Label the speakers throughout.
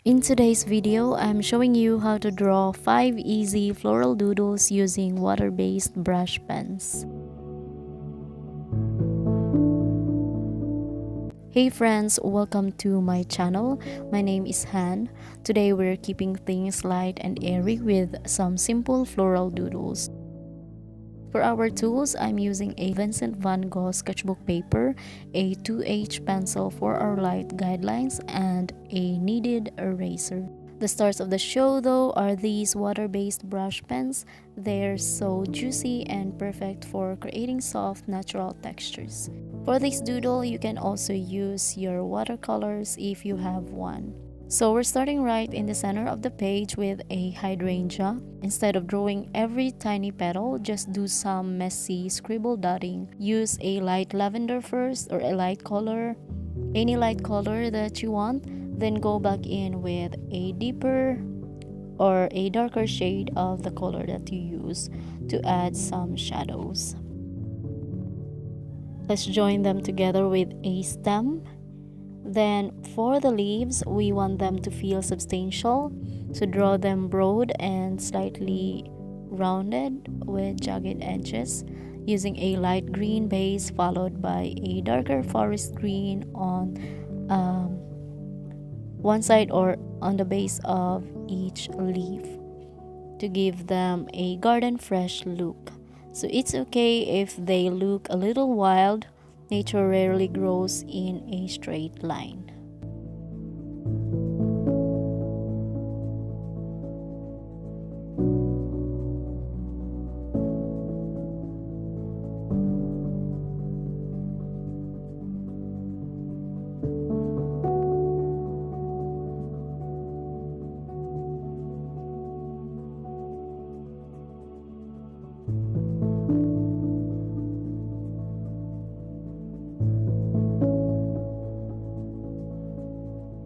Speaker 1: In today's video, I'm showing you how to draw 5 easy floral doodles using water-based brush pens. Hey friends, welcome to my channel. My name is Han. Today we're keeping things light and airy with some simple floral doodles. For our tools, I'm using a Vincent van Gogh sketchbook paper, a 2H pencil for our light guidelines, and a kneaded eraser. The stars of the show though are these water-based brush pens. They're so juicy and perfect for creating soft, natural textures. For this doodle, you can also use your watercolors if you have one. So we're starting right in the center of the page with a hydrangea. Instead of drawing every tiny petal, just do some messy scribble dotting. Use a light lavender first or a light color, any light color that you want. Then go back in with a deeper or a darker shade of the color that you use to add some shadows. Let's join them together with a stem. Then for the leaves, we want them to feel substantial, so draw them broad and slightly rounded with jagged edges, using a light green base followed by a darker forest green on one side or on the base of each leaf to give them a garden fresh look. So it's okay if they look a little wild. Nature rarely grows in a straight line.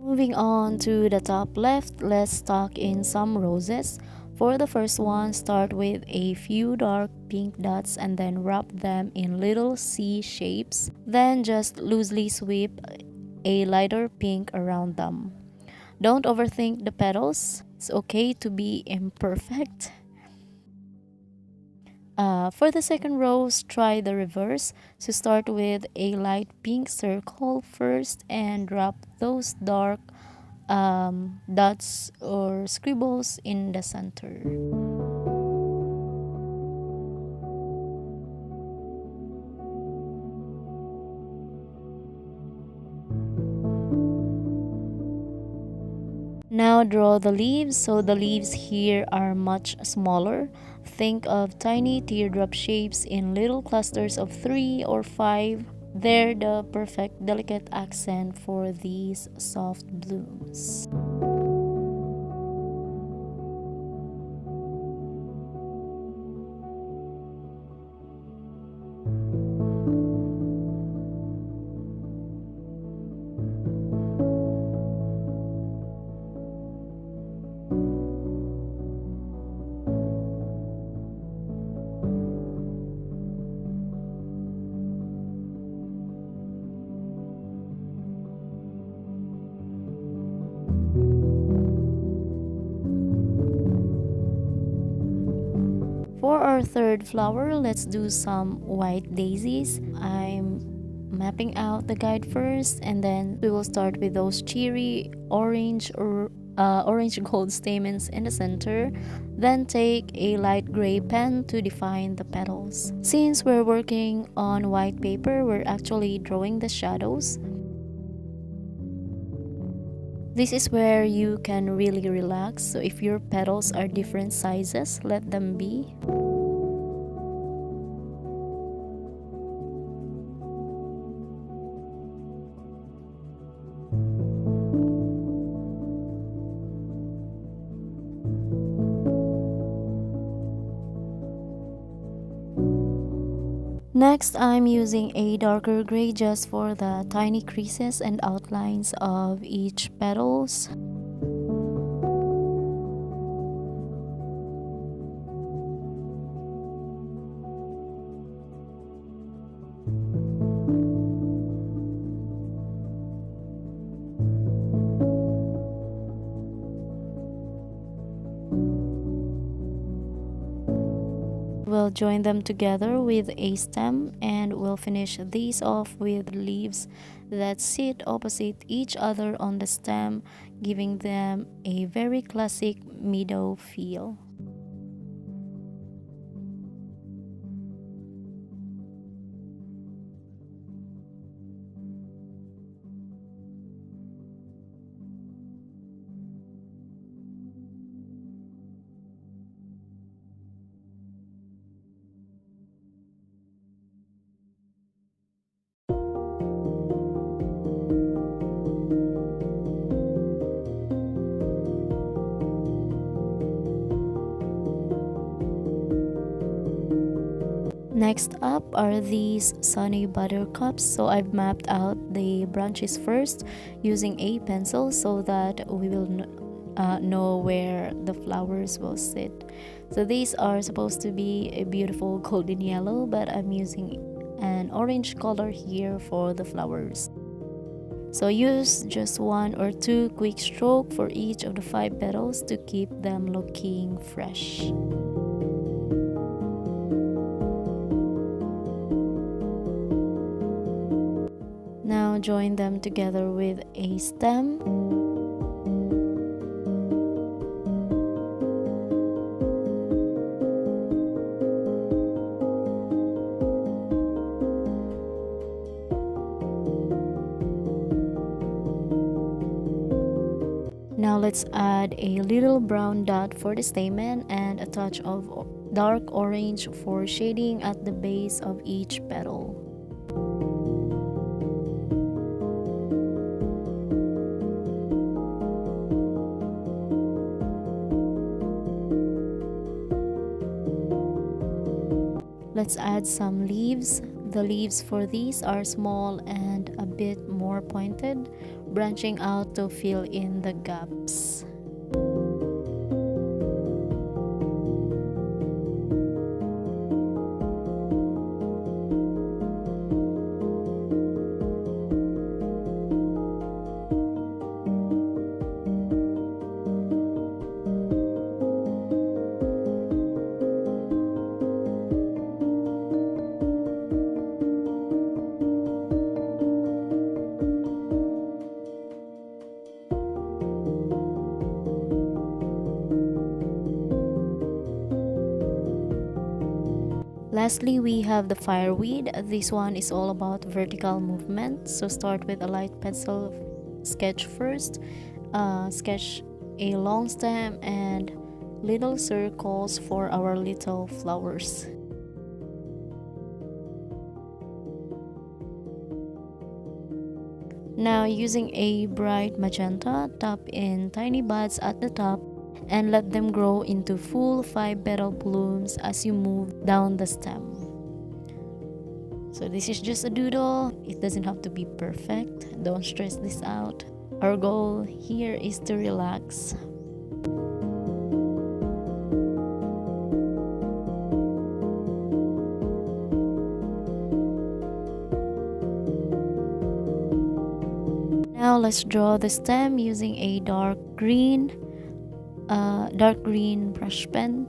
Speaker 1: Moving on to the top left, let's tuck in some roses. For the first one, start with a few dark pink dots and then wrap them in little C shapes. Then just loosely sweep a lighter pink around them. Don't overthink the petals. It's okay to be imperfect. For the second rows, try the reverse. So start with a light pink circle first and drop those dark dots or scribbles in the center. Now draw the leaves. So the leaves here are much smaller. Think of tiny teardrop shapes in little clusters of 3 or 5. They're the perfect delicate accent for these soft blooms. For our third flower, let's do some white daisies. I'm mapping out the guide first, and then we will start with those cheery orange or orange gold stamens in the center. Then take a light gray pen to define the petals. Since we're working on white paper, we're actually drawing the shadows. This is where you can really relax, so if your petals are different sizes, let them be. Next, I'm using a darker gray just for the tiny creases and outlines of each petals. We'll join them together with a stem, and we'll finish these off with leaves that sit opposite each other on the stem, giving them a very classic meadow feel. Next up are these sunny buttercups. So I've mapped out the branches first using a pencil so that we will know where the flowers will sit. So these are supposed to be a beautiful golden yellow, but I'm using an orange color here for the flowers. So use just 1 or 2 quick strokes for each of the 5 petals to keep them looking fresh. Now join them together with a stem. Now let's add a little brown dot for the stamen and a touch of dark orange for shading at the base of each petal. Let's add some leaves. The leaves for these are small and a bit more pointed, branching out to fill in the gaps. Lastly, we have the fireweed. This one is all about vertical movement. So start with a light pencil sketch first. Sketch a long stem and little circles for our little flowers. Now using a bright magenta, tap in tiny buds at the top and let them grow into full 5-petal blooms as you move down the stem. So this is just a doodle. It doesn't have to be perfect. Don't stress this out. Our goal here is to relax. Now let's draw the stem using a dark green brush pen.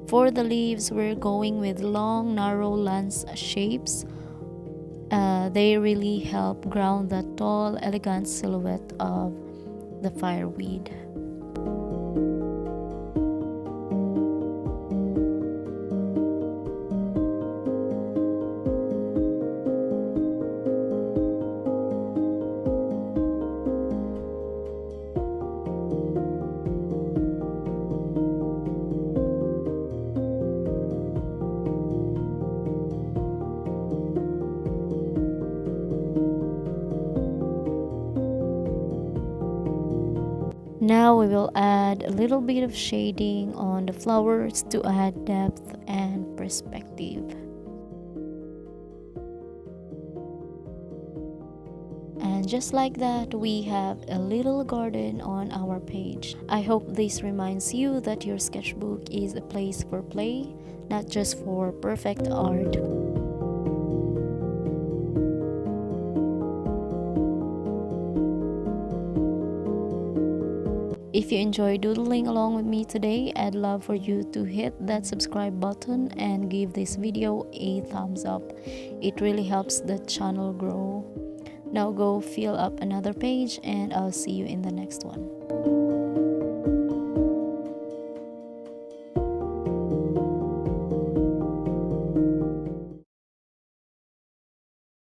Speaker 1: For the leaves, we're going with long, narrow lance shapes. They really help ground the tall, elegant silhouette of the fireweed. Now we will add a little bit of shading on the flowers to add depth and perspective. And just like that, we have a little garden on our page. I hope this reminds you that your sketchbook is a place for play, not just for perfect art. If you enjoy doodling along with me today, I'd love for you to hit that subscribe button and give this video a thumbs up. It really helps the channel grow. Now go fill up another page and I'll see you in the next one.